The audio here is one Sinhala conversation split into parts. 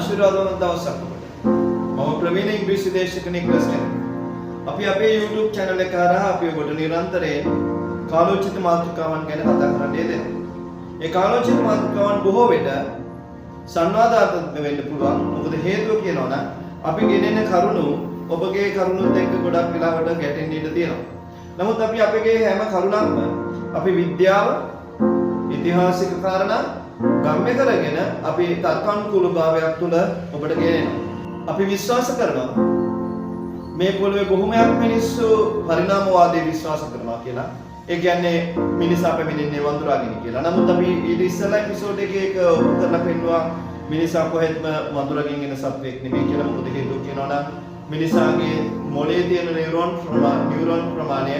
ආශිර්වාදවත් දවසක් ඔබට. මම ප්‍රවීණ ඉංග්‍රීසි දේශක නික්ලස් කෙනෙක්. අපි අපේ YouTube channel එක හරහා අපි ඔබට නිරන්තරයෙන් කාලෝචිත මාතෘකාවන් ගැන කතා කරන්න යෙදෙනවා. ඒ කාලෝචිත මාතෘකාවන් බොහෝ විට සංවාදාත්මක වෙන්න පුළුවන්. මොකද හේතුව කියනවා නම් අපි ගෙනෙන කරුණු ඔබගේ කරුණුත් එක්ක ගොඩක් වෙලාවට ගැටෙන්න ඉඩ තියෙනවා. නමුත් අපි අපගේ හැම කරුණක්ම අපි විද්‍යාව, ඉතිහාසික කාරණා ගම්ම්‍ය කරගෙන අපි තර්කානුකූල භාවයක් තුළ ඔබට ගෙනෙනවා. අපි විශ්වාස කරනවා මේ පොළවේ බොහොමයක් මිනිස්සු පරිණාමවාදයේ විශ්වාස කරනවා කියලා. ඒ කියන්නේ මිනිසා පැමිණෙන්නේ වඳුරාගෙන කියලා. නමුත් අපි ඊට ඉස්සෙල්ලා එපිසෝඩ් එකේ ඒක ඔප්පු කරලා පෙන්නුවා මිනිසා කොහෙත්ම වඳුරකින් එන සත්වෙක් නෙමෙයි කියලා. මොකද හේතුව කියනවා නම් මිනිසාගේ මොළයේ තියෙන නියුරෝන් ප්‍රමාණය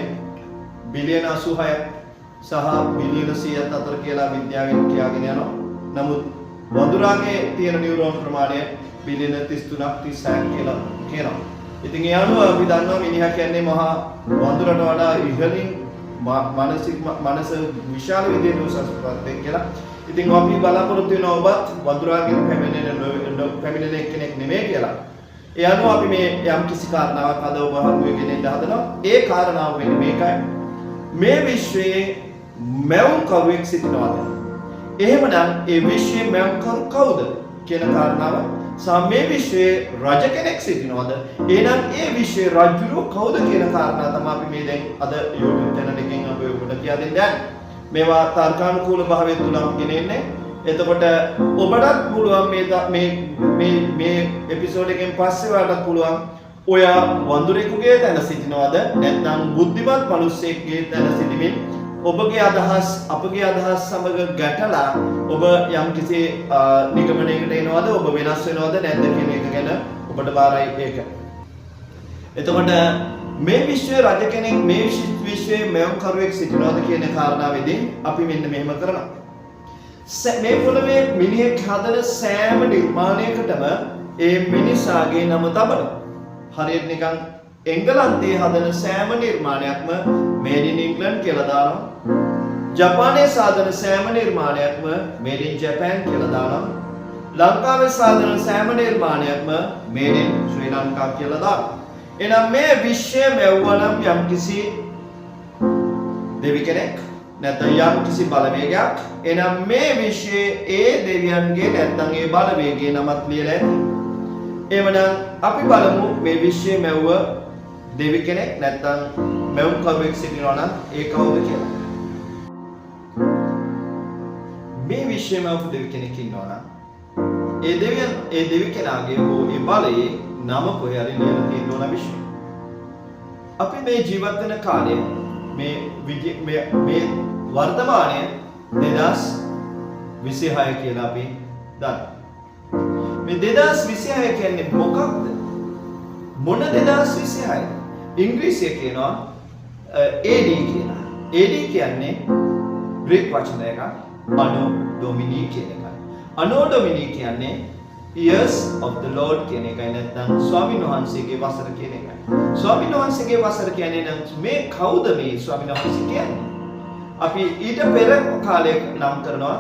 බිලියන 86ක් සහ බිලියන 100ක් අතර කියලා විද්‍යාවෙන් කියාගෙන යනවා. නමුත් වඳුරාගේ තියෙන නියුරෝන් ප්‍රමාණය බිලියන 33ක් 36ක් කියලා කියනවා. ඉතින් ඒ අනුව අපි දන්නවා මිනිහා කියන්නේ මහා වඳුරට වඩා ඉහළින් මනස විශාල විදිහට උසස් ප්‍රත්‍යක් කියලා. ඉතින් අපි බලාපොරොත්තු වෙනවා ඔබත් වඳුරාගෙන් පැමිණෙන කෙනෙක් නෙමෙයි කියලා. ඒ අනුව අපි මේ යම් කිසි කාරණාවක් අද ඔබ හමුවේ ගෙනෙන්න හදනවා. ඒ කාරණාව වෙන්නේ මේකයි. මේ විශ්වයේ මැවුම් කරුවෙක් සිටිනවාද? එහෙමනම් ඒ විශ්වයේ මැවුම් කරු කවුද කියන කාරණාව සහ මේ විශ්වයේ රජ කෙනෙක් සිටිනවාද? එහෙනම් ඒ විශ්වයේ රජුරු කවුද කියන කාරණා තමයි අපි මේ දැන් අද YouTube channel එකෙන් අපි ඔබට කියා දෙන්න යන්නේ. මේවා තර්කානුකූල භාවය තුල අපි ගෙනෙන්නේ. එතකොට ඔබටත් පුළුවන් මේ එපිසෝඩ් එකෙන් පස්සේ ඔයාලට පුළුවන් ඔයා වඳුරෙකුගේ තැන සිටිනවද නැත්නම් බුද්ධිමත් මිනිසෙක්ගේ තැන සිටීමෙන් ඔබගේ අදහස් අපගේ අදහස් සමග ගැටලා ඔබ යම් කිසි නිගමනයකට එනවද ඔබ වෙනස් වෙනවද නැද්ද කියන එක ගැන ඔබට බාරයි ඒක. එතකොට මේ විශ්වයේ රජ කෙනෙක් මේ විශ්වයේ මැවුම් කරුවෙක් සිටිනවද කියන කාරණාවේදී අපි මෙන්න මෙහෙම කරනවා. මේ පොළවේ මිනිහෙක් හදන සෑම නිර්මාණයකටම ඒ මිනිසාගේ නම තබනවා. හරියට නිකන් එංගලන්තයේ හදන සෑම නිර්මාණයක්ම made in England කියලා දානවා. ජපානයේ සාදන සෑම නිර්මාණයක්ම made in Japan කියලා දානවා. ලංකාවේ සාදන සෑම නිර්මාණයක්ම made in Sri Lanka කියලා දානවා. එහෙනම් මේ විශ්වය මෙව්වනම් යම්කිසි දෙවි කෙනෙක් නැත්නම් යම් කිසි බලවේගයක් එනම් මේ විශ්වයේ ඒ දෙවියන්ගේ නැත්නම් ඒ බලවේගයේ නමක් ලියලා ඇති. එවනම් අපි බලමු මේ විශ්වයේ මැව්ව දෙවි කෙනෙක් නැත්නම් මැවුම් කරුවෙක් සිටිනවා නම් ඒ කවුද කියලා. මේ විශ්වයේ මැව්ව දෙවි කෙනෙක් ඉන්නවා නම් ඒ දෙවි කෙනාගේ හෝ ඒ බලයේ නම කොහේ හරි ලියලා තියෙනවා නම් විශ්වය. අපි මේ ජීවත් වෙන කාලේ මේ වර්තමානය 2026 කියලා අපි දන්නවා. මේ 2026 කියන්නේ මොකක්ද? මොන 2026? ඉංග්‍රීසියේ කියනවා AD කියලා. AD කියන්නේ ග්‍රීක වචන එකක් Anno Domini කියන එකයි. Anno Domini කියන්නේ Years of the Lord කියන එකයි නැත්නම් ස්වාමීන් වහන්සේගේ වසර කියන එකයි. ස්වාමීන් වහන්සේගේ වසර කියන්නේ නම් මේ කවුද මේ ස්වාමීන් වහන්සේ කියන්නේ? අපි ඊට පෙර කාලයක නම් කරනවා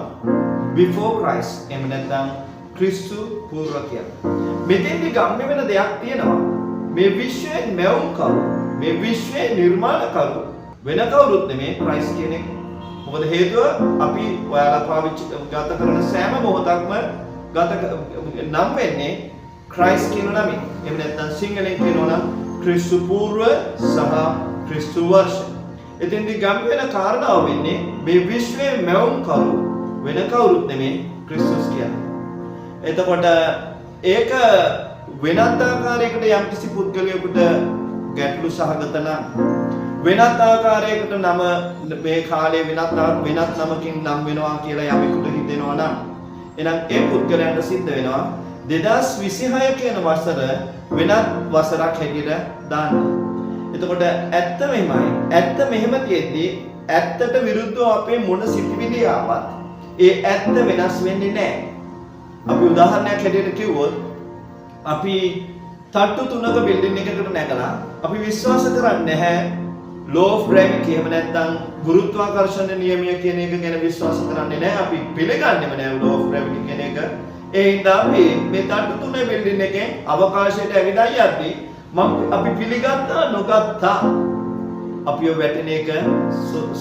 before Christ එහෙම නැත්නම් ක්‍රිස්තු පූර්ව කියලා. මෙතෙන්දි ගම්ම්‍ය වෙන දෙයක් තියෙනවා. මේ විශ්වයේ මැවුම් කරු, මේ විශ්වයේ නිර්මාණ කරු වෙන කවුරුත් නෙමේ ක්‍රයිස්ට් කියන එක. මොකද හේතුව අපි ඔයාලා පාවිච්චි ගත කරන සෑම මොහොතක්ම නම් වෙන්නේ ක්‍රයිස්ට් කියන නමින්. එහෙම නැත්නම් සිංහලෙන් කියනවා නම් ක්‍රිස්තු පූර්ව සහ ක්‍රිස්තු වර්ෂ. එතෙන්දි ගම් වෙන කාරණාව වෙන්නේ මේ විශ්වයේ මැවුම් කරු වෙන කවුරුත් නෙමේ ක්‍රිස්තුස් කියන්නේ. එතකොට ඒක වෙනත් ආකාරයකට යම්කිසි පුද්ගලයෙකුට ගැටලු සහගත නම් වෙනත් ආකාරයකට නම මේ කාලේ වෙනත් නමකින් නම් වෙනවා කියලා යමෙකුට හිතෙනවා නම් එහෙනම් ඒ පුද්ගලයන්ට සිද්ධ වෙනවා 2026 කියන වසර වෙනත් වසරක් හැටියට දාන්න. එතකොට ඇත්ත මෙහෙමයි. ඇත්ත මෙහෙම තියෙද්දි ඇත්තට විරුද්ධව අපේ මොන සිතිවිලි ආවත් ඒ ඇත්ත වෙනස් වෙන්නේ නැහැ. අපි උදාහරණයක් හැටියට කිව්වොත් අපි තට්ටු 3ක බිල්ඩින් එකකට නැගලා අපි විශ්වාස කරන්නේ නැහැ law of gravity එහෙම නැත්නම් ගුරුත්වාකර්ෂණ නියමය කියන එක ගැන විශ්වාස කරන්නේ නැහැ. අපි පිළිගන්නේම නැහැ law of gravity කියන එක. ඒ හින්දා අපි මේ තට්ටු තුනේ බිල්ඩින් එකෙන් අවකාශයට ඇවිදලා යද්දී අපි පිළිගත්තා නොගත්තා අපිව වැටෙන එක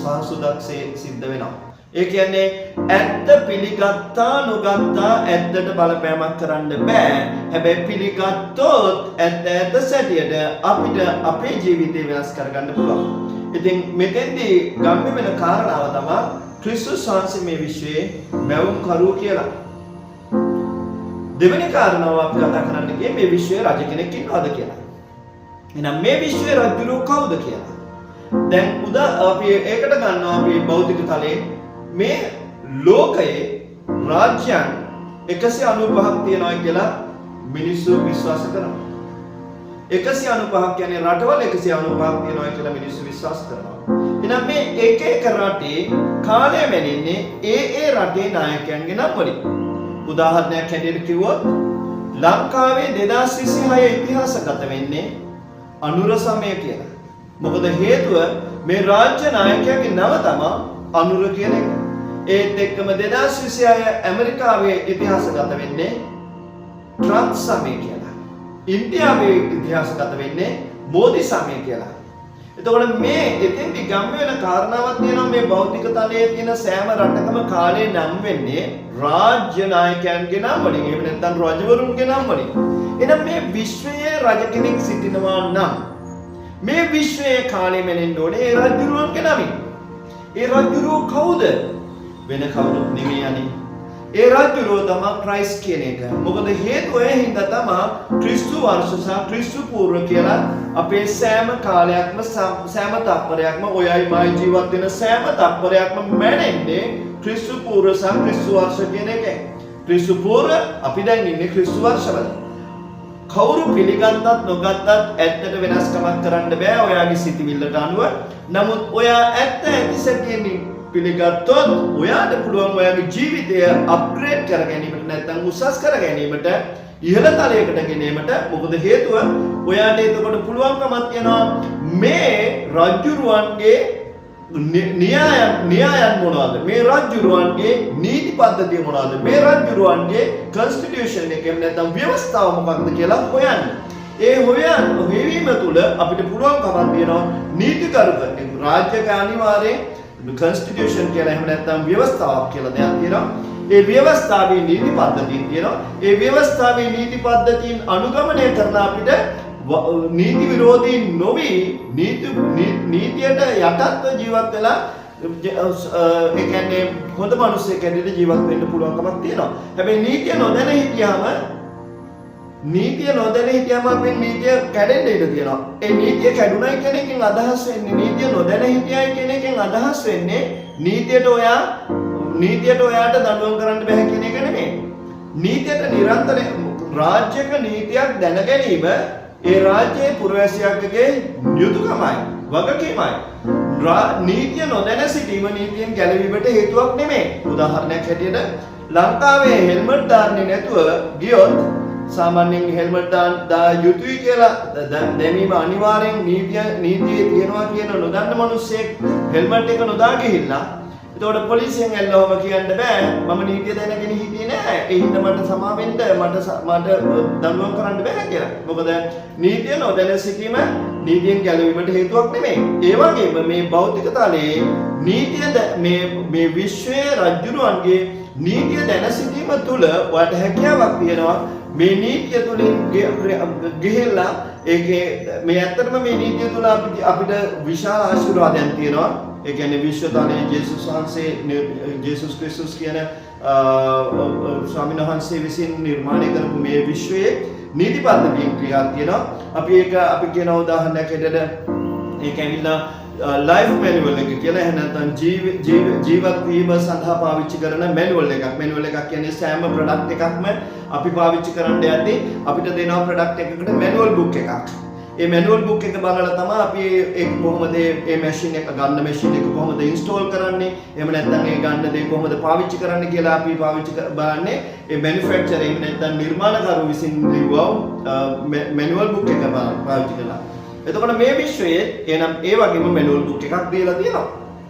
සාසුදක්සේ සිද්ධ වෙනවා. ඒ කියන්නේ ඇත්ත පිළිගත්තා නොගත්තා ඇත්තට බලපෑමක් කරන්න බෑ. හැබැයි පිළිගත්තොත් ඇත්ත සැටියට අපිට අපේ ජීවිතේ වෙනස් කරගන්න පුළුවන්. ඉතින් මෙතෙන්දී ගම්ම වෙන කාරණාව තමයි ක්‍රිස්තුස් වහන්සේ මේ විශ්වයේ මැවුම් කරුව කියලා. දෙවෙනි කාරණාව අපි කතා කරන්න ගියේ මේ විශ්වයේ රජ කෙනෙක් ඉන්නවද කියලා. එහෙනම් මේ විශ්වයේ රජුරු කවුද කියලා. දැන් අපි ඒකට ගන්නවා අපි භෞතික තලයේ මේ ලෝකයේ රාජ්‍යයන් 195ක් තියෙනවා කියලා මිනිස්සු විශ්වාස කරනවා. 195ක් කියන්නේ රටවල් 195ක් තියෙනවා කියලා මිනිස්සු විශ්වාස කරනවා. එහෙනම් මේ එක එක රටේ කාලය වෙනින්නේ ඒ රටේ නායකයන්ගේ නම් වලින්. උදාහරණයක් හැටියට කිව්වොත් ලංකාවේ 2026 ඉතිහාසගත වෙන්නේ අනුර සමය කියලා. මොකද හේතුව මේ රාජ්‍ය නායකයාගේ නම තමයි අනුර කියන එක. ඒත් එක්කම 2026 ඇමරිකාවේ ඉතිහාසගත වෙන්නේ ට්‍රම්ප් සමය කියලා. ඉන්දියාවේ ඉතිහාසගත වෙන්නේ මෝදි සමය කියලා. එතකොට මේ එතෙන්දි ගම් වෙන කාරණාවක් තියෙනවා මේ භෞතික තලයේ තියෙන සෑම රටකම කාලේ නම් වෙන්නේ රාජ්‍ය නායකයන්ගේ නම් වලින්. එහෙම නැත්නම් රජවරුන්ගේ නම් වලින්. එහෙනම් මේ විශ්වයේ රජ කෙනෙක් සිටිනවා නම් මේ විශ්වයේ කාලේ මෙනෙන්න ඕනේ ඒ රජුරුවන්ගේ නමින්. ඒ රජුරුව කවුද? වෙන කවුරුත් නෙමෙයි අනේ. ඒ රජුරුව තමයි ක්‍රයිස්ට් කියන එක. මොකද හේතුව ඒ හින්දා තමයි ක්‍රිස්තු වර්ෂ සහ ක්‍රිස්තු පූර්ව කියලා අපේ සෑම කාලයක්ම සෑම තත්පරයක්ම ඔයයි මයි ජීවත් වෙන සෑම තත්පරයක්ම මැනෙන්නේ ක්‍රිස්තු පූර්ව සහ ක්‍රිස්තු වර්ෂ කියන එකෙන්. ක්‍රිස්තු පූර්ව අපි දැන් ඉන්නේ ක්‍රිස්තු වර්ෂවල. කවුරු පිළිගත්තත් නොගත්තත් ඇත්තට වෙනස්කමක් කරන්න බෑ ඔයාගේ සිතිවිල්ලට අනුව. නමුත් ඔයා ඇත්ත ඇතිසැටියෙන් පිළිගත්තොත් ඔයාට පුළුවන් ඔයාගේ ජීවිතය අප්ග්‍රේඩ් කර ගැනීමට නැත්නම් උසස් කර ගැනීමට ඉහළ තලයකට ගෙනීමට. මොකද හේතුව ඔයාට එතකොට පුළුවන්කමක් තියෙනවා මේ රජුරුවන්ගේ න්‍යායන් මොනවාද? මේ රජුරුවන්ගේ නීති පද්ධතිය මොනවාද? මේ රජුරුවන්ගේ කන්ස්ටිටියුෂන් එක නැත්නම් ව්‍යවස්ථාව මොකක්ද කියලා හොයන්න. ඒ හොයවීම තුළ අපිට පුළුවන්කමක් තියෙනවා නීතිකරුක රාජ්‍යක අනිවාර්යෙන් කන්ස්ටිටියුෂන් කියලා එහෙම නැත්නම් ව්‍යවස්ථාවක් කියලා දෙයක් තියෙනවා. ඒ ව්‍යවස්ථාවේ නීති පද්ධතිය තියෙනවා. ඒ ව්‍යවස්ථාවේ නීති පද්ධතීන් අනුගමනය කරන අපිට නීති විරෝධී නොවි නීතියට යටත්ව ජීවත් වෙලා ඒ කියන්නේ හොඳ මිනිස්සෙක් ඇතුළේ ජීවත් වෙන්න පුළුවන්කමක් තියෙනවා. හැබැයි නීතිය නොදැන හිටියාම අපේ නීතිය කැඩෙන්න ඉඩ තියෙනවා. ඒ නීතිය කැඩුනයි කියන එකෙන් අදහස් වෙන්නේ නීතිය නොදැන හිටියයි කියන එකෙන් අදහස් වෙන්නේ නීතියට ඔයාට දඬුවම් කරන්න බෑ කියන එක නෙමෙයි. නීතියට නිරන්තරයෙන් රාජ්‍යක නීතියක් දැන ගැනීම ඒ රාජ්‍යයේ පුරවැසියෙකුගේ යුතුයකමයි වගකීමයි. නීතිය නොදැන සිටීම නීතියෙන් ගැලවීමට හේතුවක් නෙමෙයි. උදාහරණයක් හැටියට ලංකාවේ හෙල්මට් දාන්නේ නැතුව ගියොත් සාමාන්‍යයෙන් හෙල්මට් දා යුතුයි කියලා දැමීම අනිවාර්යෙන් නීතියේ තියෙනවා කියන නොදන්න මිනිස්සෙක් හෙල්මට් එක නොදා ගිහිල්ලා එතකොට පොලිසියෙන් ඇල්ලවම කියන්න බෑ මම නීතිය දැනගෙන හිටියේ නෑ ඒ හින්දා මට සමා වෙන්න මට දඬුවම් කරන්න බෑ කියලා. මොකද නීතිය නොදැන සිටීම නීතියෙන් ගැලවීමට හේතුවක් නෙමෙයි. ඒ වගේම මේ භෞතික තලයේ නීතිය මේ විශ්වයේ රජුරුවන්ගේ නීතිය දැන සිටීම තුළ ඔයාලට හැකියාවක් තියෙනවා මේ නීතිය තුළින් ගිහිල්ලා ඒකේ මේ ඇත්තටම මේ නීතිය තුළ අපිට විශාල ආශිර්වාදයන් තියෙනවා. ඒ කියන්නේ විශ්ව තලයේ ජේසුස් වහන්සේ ජේසුස් ක්‍රිස්තුස් කියන ස්වාමීන් වහන්සේ විසින් නිර්මාණය කරපු මේ විශ්වයේ නීති පද්ධතියෙන් ක්‍රියාවක් තියෙනවා. අපි කියන උදාහරණයක් හැටියට ඒක ඇවිල්ලා ලයිෆ් මැනුවල් එක කියලා එහෙම නැත්නම් ජීවත් වීම සඳහා පාවිච්චි කරන මැනුවල් එකක්. මැනුවල් එකක් කියන්නේ සෑම ප්‍රොඩක්ට් එකක්ම අපි පාවිච්චි කරන්න යද්දී අපිට දෙනවා ප්‍රොඩක්ට් එකකට මැනුවල් බුක් එකක්. ඒ මැනුවල් බුක් එක බලලා තමයි අපි ඒක කොහොමද මේ මැෂින් එක ගන්න මැෂින් එක කොහොමද ඉන්ස්ටෝල් කරන්නේ එහෙම නැත්නම් ඒ ගන්න දේ කොහොමද පාවිච්චි කරන්න කියලා අපි බලන්නේ ඒ මැනුෆැක්චරර් එහෙම නැත්නම් නිර්මාණකරු විසින් ලියවුව මැනුවල් බුක් එක පාවිච්චි කරලා. එතකොට මේ විශ්වයේ එනම් ඒ වගේම මැනුවල් බුක් එකක් දීලා තියෙනවා.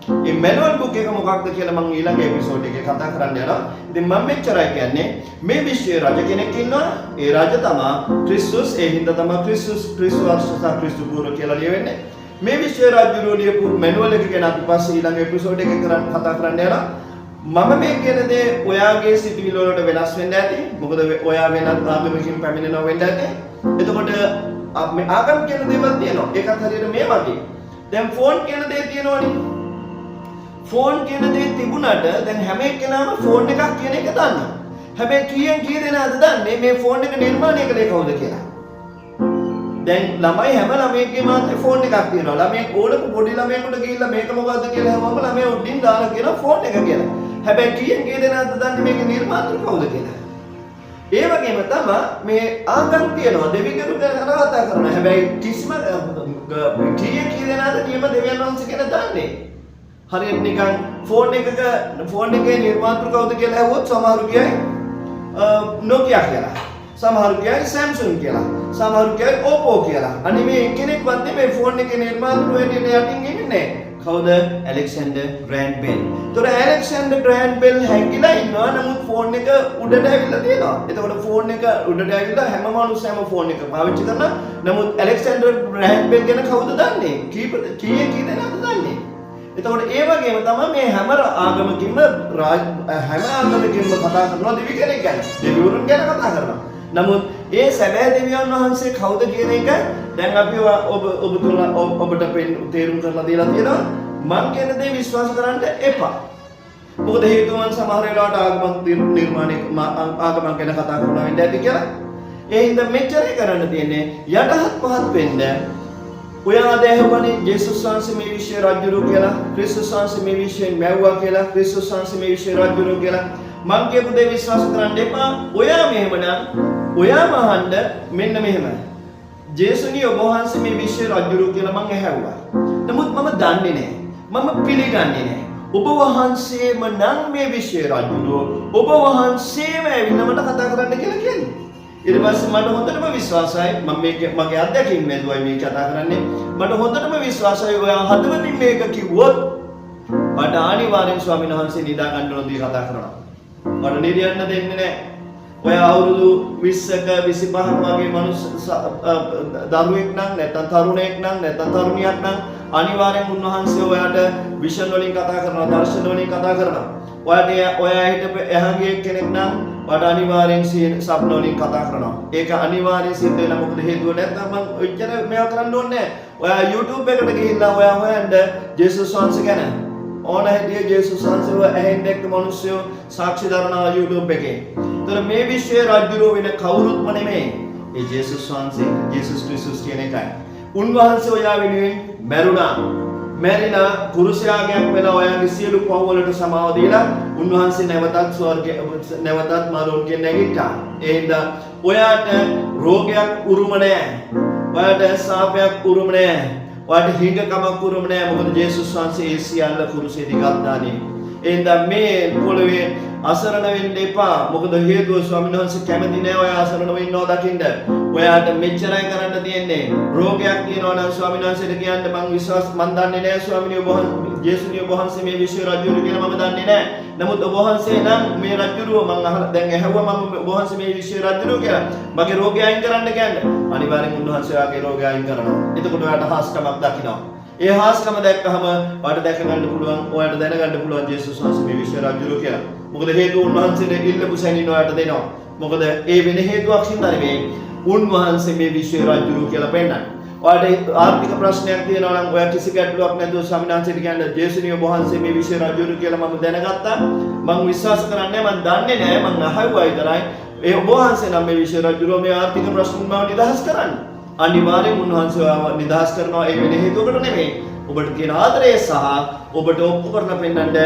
මේ මැනුවල් බුක් එක මොකක්ද කියලා මම ඊළඟ එපිසෝඩ් එකේ කතා කරන්න යනවා. ඉතින් මම මෙච්චරයි කියන්නේ මේ විශ්වයේ රජ කෙනෙක් ඉන්නවා. ඒ රජ තමයි ක්‍රිස්තුස්. ඒ හින්දා තමයි ක්‍රිස්තු වර්ෂ ක්‍රිස්තු පූර්ව කියලා ලියවෙන්නේ. මේ විශ්වයේ රාජ්‍යරෝ ලියපු මැනුවල් එක ගැන අපි පස්සේ ඊළඟ එපිසෝඩ් එකේ කතා කරන්න යනවා. මම මේ කියන දේ ඔයාගේ සිතුවිලි වලට වෙනස් වෙන්න ඇති. මොකද ඔයා වෙනත් ආගමකින් පැමිණෙනව වෙන්න ඇති. එතකොට මේ ආගම් කියන දේවල් තියෙනවා. ඒකත් හරියට මේ වගේ. දැන් ෆෝන් කියන දේ තියෙනවනේ. ෆෝන් කියන දේ තිබුණාට දැන් හැම එක්කෙනාම ෆෝන් එකක් කියන එක දන්නවා. හැබැයි කී දෙනාද දන්නේ මේ ෆෝන් එක නිර්මාණය කළේ කවුද කියලා? දැන් ළමයි හැම ළමයෙක්ගේ මාතේ ෆෝන් එකක් තියෙනවා. ළමයෙක් ඕනම පොඩි ළමයෙකුට ගිහිල්ලා මේක මොකද්ද කියලා හැමෝම ළමයා උඩින් දාලා කියන ෆෝන් එක කියලා. හැබැයි කී දෙනාද දන්නේ මේකේ නිර්මාතෘ කවුද කියලා? ඒ වගේම තමයි මේ ආගම් තියෙනවා දෙවිවරු ගැන කතා කරනවා. හැබැයි කිසිම කී දෙනාද නියම දෙවියන් වහන්සේ කියලා දන්නේ? හරියට නිකන් ෆෝන් එකේ නිර්මාතෘ කවුද කියලා ඇහුවොත් සමහරු කියයි Nokia කියලා. සමහරු කියයි Samsung කියලා. සමහරු කියයි Oppo කියලා. අනිත් මේ එක්කෙනෙක්වත් මේ ෆෝන් එකේ නිර්මාතෘ වෙන්නේ යටින් ඉන්නේ. කවුද? Alexander grand bell. ඒතොර ඇලෙක්සැන්ඩර් ග්‍රෑන්ඩ් බෙල් හැංගිලා ඉන්නවා. නමුත් ෆෝන් එක උඩට ඇවිල්ලා තියෙනවා. එතකොට ෆෝන් එක උඩට ඇවිල්ලා හැම මිනිස්සෙම ෆෝන් එක පාවිච්චි කරනවා. නමුත් ඇලෙක්සැන්ඩර් ග්‍රෑන්ඩ් බෙල් ගැන කවුද දන්නේ? කී දෙනාද දන්නේ? එතකොට ඒ වගේම තමයි මේ හැම ආගමකින්ම කතා කරනවා දෙවි කෙනෙක් ගැන. දෙවිවරුන් ගැන කතා කරනවා. නමුත් ඒ සැබෑ දෙවියන් වහන්සේ කවුද කියන එක දැන් අපි ඔබට තේරුම් කරලා දීලා තියෙනවා. මම කියන දේ විශ්වාස කරන්න එපා. මොකද හේතුව මම සමහර වෙලාවට ආගමක් ගැන කතා කරනවා වෙන්න ඇති කියලා. ඒ හින්දා මෙච්චරයි කරන්න තියෙන්නේ. යටහත් පහත් වෙන්න. ඔයා දැහවනේ ජේසුස් වහන්සේ මේ විශ්වයේ රජුරු කියලා, ක්‍රිස්තුස් වහන්සේ මේ විශ්වයෙන් මැව්වා කියලා, ක්‍රිස්තුස් වහන්සේ මේ විශ්වයේ රජුරු කියලා. මම කියපු දේ විශ්වාස කරන්න එපා. ඔයා මෙහෙමනම් ඔයාම අහන්න මෙන්න මෙහෙම. ජේසුනි ඔබ වහන්සේ මේ විශ්වයේ රජුරු කියලා මම ඇහැව්වා. නමුත් මම දන්නේ නැහැ. මම පිළිගන්නේ නැහැ. ඔබ වහන්සේම නම් මේ විශ්වයේ රජුරු. ඔබ වහන්සේම ඇවිල්ලා මට කතා කරන්න කියලා කියන්නේ. ඊට පස්සේ මට හොඳටම විශ්වාසයි මම මගේ අත්දැකීම් නේදුවයි මේ කතා කරන්නේ. මට හොඳටම විශ්වාසයි ඔයා හදවතින් මේක කිව්වොත් මට අනිවාර්යෙන් ස්වාමීන් වහන්සේ නිදා ගන්න ඕන දී කතා කරනවා. මට නිදියන්න දෙන්නේ නැහැ. ඔයා අවුරුදු 20ක 25ක වගේ දරුවෙක් නම් නැත්නම් තරුණයෙක් නම් නැත්නම් තරුණියක් නම් අනිවාර්යෙන් උන්වහන්සේ ඔයාට විෂන් වලින් කතා කරනවා, දර්ශන වලින් කතා කරනවා. ඔයා හිටපු එහාගේ කෙනෙක් නම් ඔයාට අනිවාර්යෙන් සප්න වලින් කතා කරනවා. ඒක අනිවාර්යෙන් සිද්ධ වෙනවා. මොකද හේතුව නැත්නම් මම ඔච්චර මේවා කරන්න ඕනේ නැහැ. ඔයා YouTube එකට ගිහිල්ලා ඔයා හොයන්න ජේසුස් වහන්සේ ගැන ඕන හැටිය ජේසුස් වහන්සේව ඇහෙන් දැක්ක මිනිස්සු සාක්ෂි දරනවා YouTube එකේ. ඒතර මේ විශ්වයේ රජුරෝ වෙන කවුරුත්ම නෙමෙයි. ඒ ජේසුස් වහන්සේ, ජේසුස් ක්‍රිස්තුස් කියන එකයි. උන්වහන්සේ ඔයා වෙනුවෙන් මැරුණා. මැරිලා පුරුෂයාගයක් වෙලා ඔයාගේ සියලු පව් වලට සමාව දීලා උන්වහන්සේ නැවතත් මරණයෙන් නැගිට්ටා. ඒ හින්දා ඔයාට රෝගයක් උරුම නැහැ. ඔයාට සාපයක් උරුම නැහැ. ඔයාට හිඟකමක් උරුම නැහැ. මොකද ජේසුස් වහන්සේ ඒ සියල්ල කුරුසේ දිගත්තානේ. ඒ හින්දා මේ පොළවේ අසරණ වෙන්න එපා. මොකද හේතුව ස්වාමීන් වහන්සේ කැමති නැහැ ඔයා අසරණ වෙන්නව දකින්න. ඔයාට මෙච්චරයි කරන්න තියෙන්නේ. රෝගයක් තියෙනවා නම් ස්වාමීන් වහන්සේට කියන්න මම දන්නේ නැහැ ස්වාමීනි ඔබ ජේසුස් ඔබ වහන්සේ මේ විශ්ව රජුරු කියලා මම දන්නේ නැහැ. නමුත් ඔබ වහන්සේ නම් මේ රජුරුව මම අහලා දැන් ඇහුවා මම ඔබ වහන්සේ මේ විශ්ව රජුරු කියලා. මගේ රෝගය අයින් කරන්න කියන්නේ. අනිවාර්යෙන් උන්වහන්සේ ආගේ රෝගය අයින් කරනවා. එතකොට ඔයාට හාස්කමක් දකිනවා. ඒ හාස්කම දැක්කහම ඔයාට දැක ගන්න පුළුවන්, ඔයාට දැනගන්න පුළුවන් ජේසුස් වහන්සේ මේ විශ්ව රජුරු කියලා. මොකද හේතුව උන්වහන්සේට ඉල්ලපු සැනින් ඔයාට දෙනවා. මොකද ඒ වෙන හේතුවක් හින්දා නෙමෙයි. උන්වහන්සේ මේ විශ්ව රජුරු කියලා පෙන්නන්නේ. ඔයාට ආර්ථික ප්‍රශ්නයක් තියෙනවා නම් ඔයා කිසි ගැටලුවක් නැතුව ස්වාමීන් වහන්සේට කියන්න ජේසුස් වහන්සේ මේ විශ්ව රජුරු කියලා මම දැනගත්තා. මම විශ්වාස කරන්නේ මම දන්නේ නැහැ. මම අහුවා විතරයි. ඒ ඔබ වහන්සේ නම් මේ විශ්ව රජුරු මේ ආර්ථික ප්‍රශ්න මාව නිදහස් කරන්න. අනිවාර්යෙන් උන්වහන්සේ නිදහස් කරනවා. ඒ වෙන හේතුවකට නෙමෙයි. ඔබට තියෙන ආදරය සහ ඔබට ඔප්පු කරලා පෙන්නන්න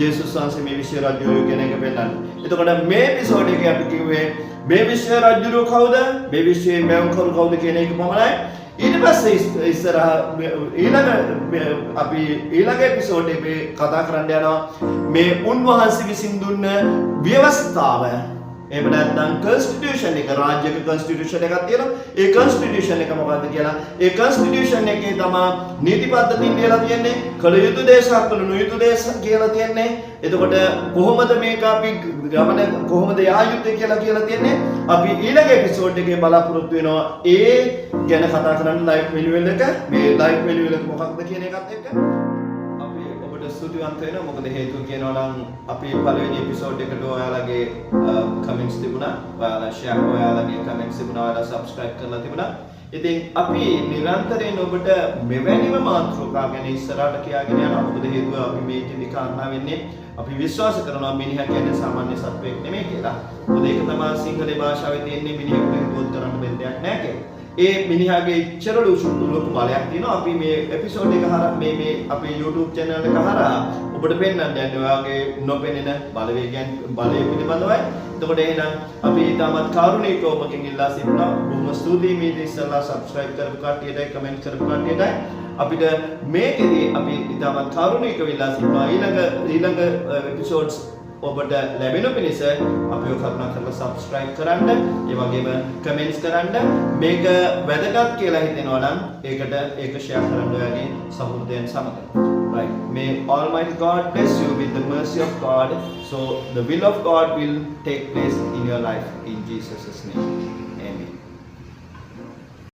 ජේසුස් වහන්සේ මේ විශ්ව රජුරු කියන එක පෙන්නන්න. එතකොට මේ එපිසෝඩ් එකේ අපි කිව්වේ මේ විශ්ව රජුරු කවුද? මේ විශ්වයේ මෙවුන්කරු කවුද කියන එක පමණයි. ඊට පස්සේ ඉස්සරහ ඊළඟ එපිසෝඩ් එකේ කතා කරන්න යනවා මේ උන්වහන්සේ විසින් දුන්න ව්‍යවස්ථාව එහෙම නැත්නම් constitution එක රාජ්‍යක constitution එකක් තියෙනවා. ඒ constitution එක මොකද්ද කියලා ඒ constitution එකේ තමයි නීති පද්ධතීන් කියලා තියෙන්නේ. කළ යුතු දේ සහ කළ නොයුතු දේ කියලා තියෙන්නේ. එතකොට කොහොමද මේක අපි ගමන කොහොමද යා යුත්තේ කියලා තියෙන්නේ. අපි ඊළඟ එපිසෝඩ් එකේ බලාපොරොත්තු වෙනවා ඒ ගැන කතා කරන්න ලයිව් මෙනුවල් එක. මේ ලයිව් මෙනුවල් එක මොකක්ද කියන එකත් එක්ක අපි ඔබට ස්තුතිවන්ත වෙනවා. මොකද හේතුව කියනවා නම් අපි පළවෙනි එපිසෝඩ් එකට ඔයාලගේ කමෙන්ට්ස් තිබුණා. ඔයාලා ෂෙයාර් ඔයාලගේ කමෙන්ට්ස් තිබුණා. ඔයාලා සබ්ස්ක්‍රයිබ් කරලා තිබුණා. ඉතින් අපි නිරන්තරයෙන් ඔබට මෙවැනිම මාතෘකා ගැන ඉස්සරහට කියාගෙන යනවා. මොකද හේතුව අපි මේ ඉතින් කාරණා වෙන්නේ අපි විශ්වාස කරනවා මිනිහා කියන්නේ සාමාන්‍ය සත්වයෙක් නෙමෙයි කියලා. මොකද ඒක තමයි සිංහල භාෂාවේ තියෙන්නේ මිනිහෙකුට හිතුවොත් කරන්න බැරි දෙයක් නෑ කියලා. ඒ මිනිහාගේ ඉච්ඡර ලොකු බලයක් තියෙනවා. අපි මේ එපිසෝඩ් එක හරහා මේ අපේ YouTube channel එක හරහා ඔබට පෙන්වන්න යන්නේ ඔයාගේ නොපෙනෙන බලවේගයන් බලය පිළිබඳවයි. එතකොට එහෙනම් අපි ඊටමත් කාරුණිකව ඔබකින් ඉල්ලා සිටිනවා. බොහොම ස්තුතියි මේ ඉස්සෙල්ලා subscribe කරපු කට්ටියටයි comment කරපු කට්ටියටයි. අපිට මේකෙදී අපි ඊටමත් කාරුණිකව ඉල්ලා සිටිනවා ඊළඟ episodes ඔබට ලැබෙන පිණිස අපිව කරුණා කරලා subscribe කරන්න, ඒ වගේම comments කරන්න. මේක වැදගත් කියලා හිතෙනවා නම් ඒක share කරන්න ඔයාගේ සහෘදයන් සමග. Right. May Almighty God bless you with the mercy of God, so the will of God will take place in your life in Jesus' name.